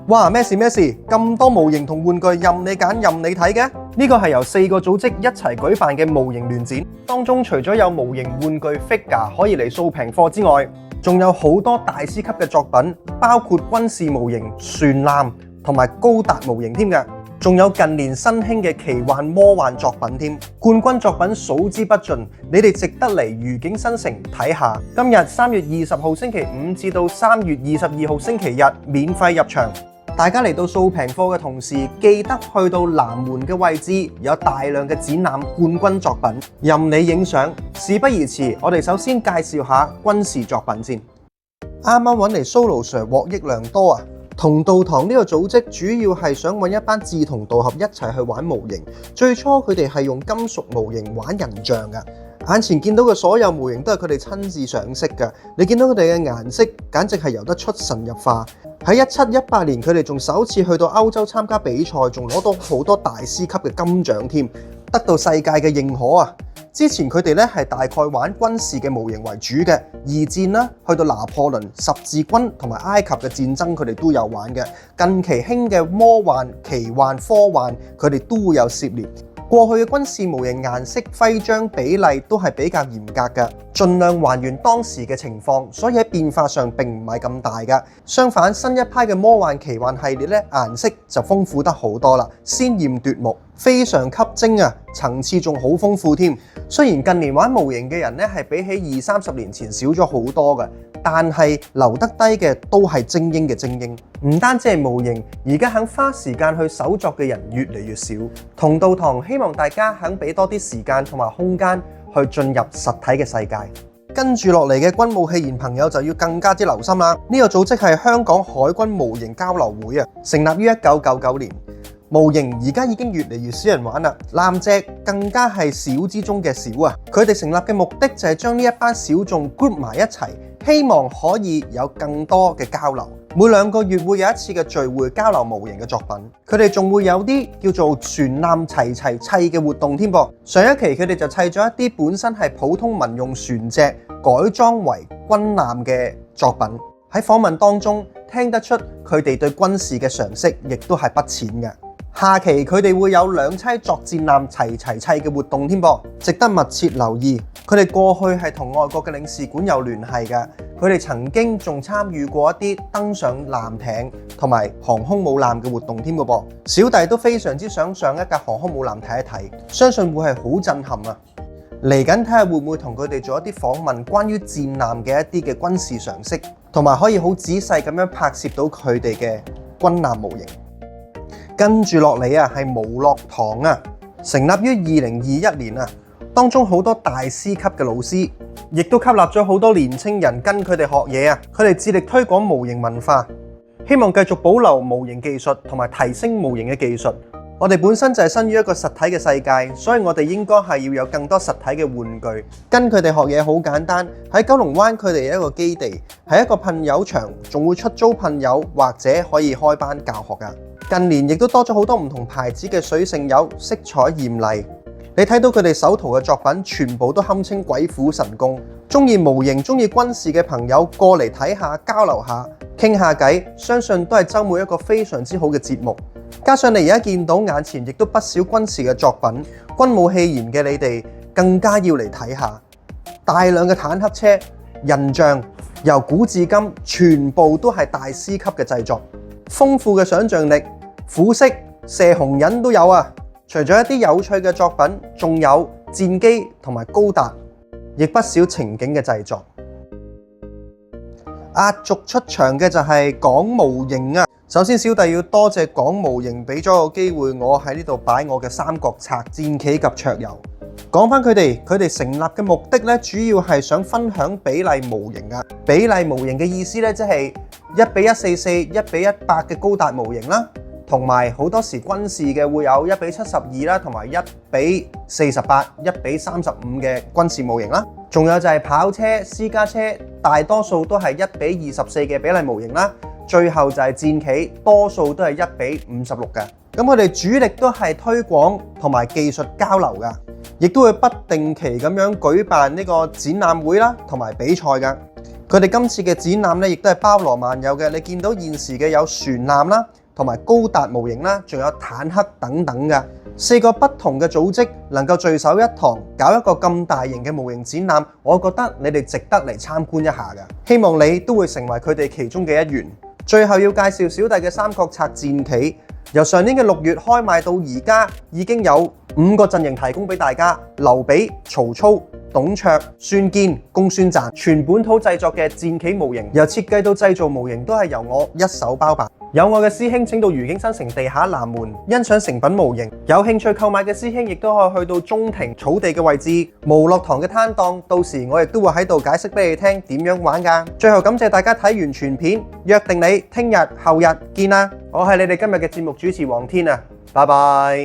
哇！咩事？咁多模型同玩具任你揀任你睇嘅？呢個係由4個組織一齊舉辦嘅模型聯展，當中除咗有模型玩具 figure 可以嚟掃平貨之外，仲有好多大師級嘅作品，包括軍事模型、船艦同埋高達模型添嘅，仲有近年新興嘅奇幻魔幻作品添。冠軍作品數之不盡，你哋值得嚟愉景新城睇下。今日3月20號星期五至到3月22號星期日免費入場。大家嚟到掃平貨嘅同時，記得去到南門嘅位置，有大量嘅展覽冠軍作品，任你影相。事不宜遲，我哋首先介紹下軍事作品先。啱啱揾嚟 Solo Sir 獲益良多啊！同道堂呢個組織主要係想揾一班志同道合一齊去玩模型。最初佢哋係用金屬模型玩人像㗎。眼前見到嘅所有模型都係佢哋親自上色嘅，你見到佢哋嘅顏色簡直係由得出神入化。喺17、18年，佢哋仲首次去到歐洲參加比賽，仲攞到好多大師級嘅金獎添，得到世界嘅認可啊！之前佢哋咧係大概玩軍事嘅模型為主嘅，二戰啦，去到拿破崙、十字軍同埋埃及嘅戰爭，佢哋都有玩嘅。近期興嘅魔幻、奇幻、科幻，佢哋都會有涉獵。過去嘅軍事模型顏色、徽章比例都係比較嚴格嘅，盡量還原當時嘅情況，所以喺變化上並唔係咁大嘅。相反，新一派嘅魔幻奇幻系列咧，顏色就豐富得好多啦，鮮豔奪目，非常吸睛啊，層次仲好豐富添。雖然近年玩模型嘅人咧係比起20-30年前少咗好多嘅，但係留得低嘅都係精英嘅精英。唔單止係模型，而家肯花時間去手作嘅人越嚟越少。同道堂希望大家肯俾多啲時間同埋空間去進入實體嘅世界。跟住落嚟嘅軍武器研朋友就要更加之留心啦。呢個組織係香港海軍模型交流會啊，成立於1999年。模型而家已經越嚟越少人玩啦，艦隻更加係少之中嘅少啊！佢哋成立嘅目的就係將呢一班小眾 group 埋一齊，希望可以有更多嘅交流。每2個月會有一次嘅聚會交流模型嘅作品，佢哋仲會有啲叫做船艦齊齊砌嘅活動添噃。上一期佢哋就砌咗一啲本身係普通民用船隻改裝為軍艦嘅作品。喺訪問當中聽得出佢哋對軍事嘅常識亦都係不淺嘅。下期佢哋會有2棲作戰艦齊齊砌嘅活動添噃，值得密切留意。佢哋過去係同外國嘅領事館有聯繫嘅，佢哋曾經仲參與過一啲登上艦艇同埋航空母艦嘅活動添嘅噃。小弟都非常之想上一架航空母艦睇一睇，相信會係好震撼啊！嚟緊睇下會唔會同佢哋做一啲訪問，關於戰艦嘅一啲嘅軍事常識，同埋可以好仔細咁樣拍攝到佢哋嘅軍艦模型。跟住落嚟啊，係無樂堂啊，成立於2021年啊，當中好多大師級嘅老師，亦都吸納咗好多年青人跟佢哋學嘢啊。佢哋致力推廣模型文化，希望繼續保留模型技術同埋提升模型嘅技術。我哋本身就係生於一個實體嘅世界，所以我哋應該係要有更多實體嘅玩具。跟佢哋學嘢好簡單，喺九龍灣佢哋有一個基地，係一個噴油場，仲會出租噴油或者可以開班教學㗎。近年亦都多咗好多唔同牌子嘅水性油，色彩豔麗。你睇到佢哋手圖嘅作品，全部都堪稱鬼斧神工。中意模型、中意軍事嘅朋友過嚟睇下、交流下、傾下偈，相信都係週末一個非常之好嘅節目。加上你而家見到眼前亦都不少軍事嘅作品，軍武器研嘅你哋更加要嚟睇下。大量嘅坦克車、人像，由古至今全部都係大師級嘅製作，豐富嘅想像力。虎式、射紅人都有啊！除咗一啲有趣嘅作品，仲有戰機同埋高達，亦不少情景嘅製作。壓軸出場嘅就係港模型啊！首先，小弟要多謝港模型俾咗個機會我喺呢度擺我嘅三角拆、戰棋及桌遊。講翻佢哋成立嘅目的咧，主要係想分享比例模型啊！比例模型嘅意思咧，即係1:144、1:100嘅高達模型啦。同埋好多時軍事嘅會有1:72啦，同埋1:48、1:35嘅軍事模型啦。仲有就係跑車、私家車，大多數都係1:24嘅比例模型啦。最後就係戰棋，多數都係1:56嘅。咁佢哋主力都係推廣同埋技術交流㗎，亦都會不定期咁樣舉辦呢個展覽會啦，同埋比賽㗎。佢哋今次嘅展覽咧，亦都係包羅萬有嘅。你見到現時嘅有船艦啦，同埋高達模型啦，仲有坦克等等嘅4個不同嘅組織能夠聚首一堂，搞一個咁大型嘅模型展覽，我覺得你哋值得嚟參觀一下嘅。希望你都會成為佢哋其中嘅一員。最後要介紹小弟嘅三國策戰棋，由上年嘅6月開賣到而家，已經有5個陣營提供俾大家：劉備、曹操、董卓、孫堅、公孫瓚，全本土製作嘅戰棋模型，由設計到製造模型都係由我一手包辦。有我嘅師兄請到愉景新城地下南門欣賞成品模型，有興趣購買嘅師兄亦都可以去到中庭草地嘅位置無樂堂嘅攤檔，到時我亦都會喺度解釋俾你聽點樣玩㗎。最後感謝大家睇完全片，約定你聽日後日見啦！我係你哋今日嘅節目主持黃天啊，拜拜。